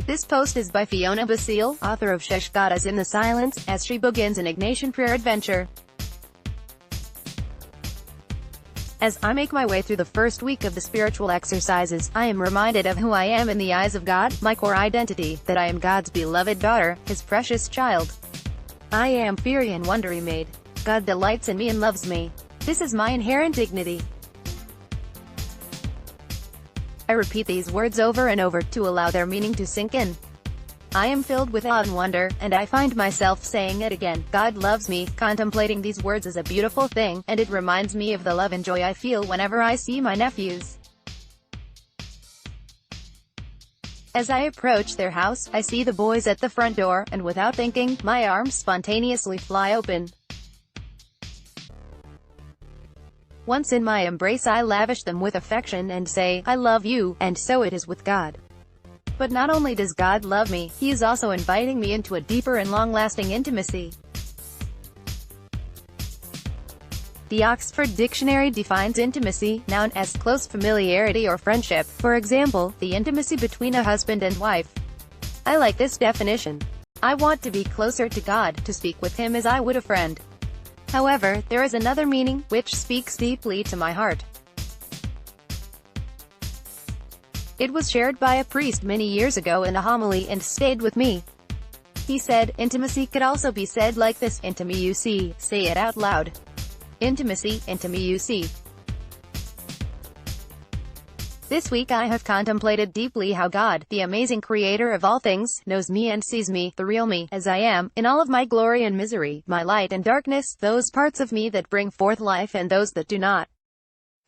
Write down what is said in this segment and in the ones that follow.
This post is by Fiona Basile, author of Shhh God Is in the Silence, as she begins an Ignatian prayer adventure. As I make my way through the first week of the spiritual exercises, I am reminded of who I am in the eyes of God, my core identity, that I am God's beloved daughter, His precious child. I am feared and wonderfully made. God delights in me and loves me. This is my inherent dignity. I repeat these words over and over, to allow their meaning to sink in. I am filled with awe and wonder, and I find myself saying it again. God loves me. Contemplating these words is a beautiful thing, and it reminds me of the love and joy I feel whenever I see my nephews. As I approach their house, I see the boys at the front door, and without thinking, my arms spontaneously fly open. Once in my embrace, I lavish them with affection and say, "I love you," and so it is with God. But not only does God love me, He is also inviting me into a deeper and long-lasting intimacy. The Oxford Dictionary defines intimacy, noun, as close familiarity or friendship. For example, the intimacy between a husband and wife. I like this definition. I want to be closer to God, to speak with Him as I would a friend. However, there is another meaning, which speaks deeply to my heart. It was shared by a priest many years ago in a homily and stayed with me. He said, intimacy could also be said like this: intimacy. Say it out loud. Intimacy, intimacy. This week I have contemplated deeply how God, the amazing creator of all things, knows me and sees me, the real me, as I am, in all of my glory and misery, my light and darkness, those parts of me that bring forth life and those that do not.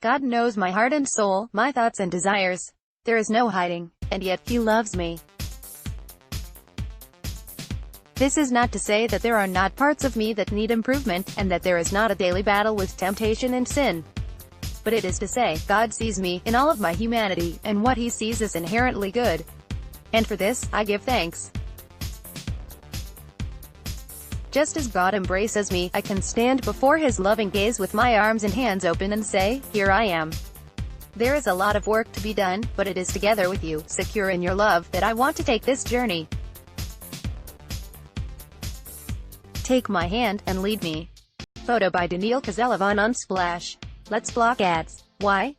God knows my heart and soul, my thoughts and desires. There is no hiding, and yet He loves me. This is not to say that there are not parts of me that need improvement, and that there is not a daily battle with temptation and sin. But it is to say, God sees me, in all of my humanity, and what He sees is inherently good. And for this, I give thanks. Just as God embraces me, I can stand before His loving gaze with my arms and hands open and say, "Here I am." There is a lot of work to be done, but it is together with you, secure in your love, that I want to take this journey. Take my hand, and lead me. Photo by Daniil Kozelev on Unsplash. Let's block ads. Why?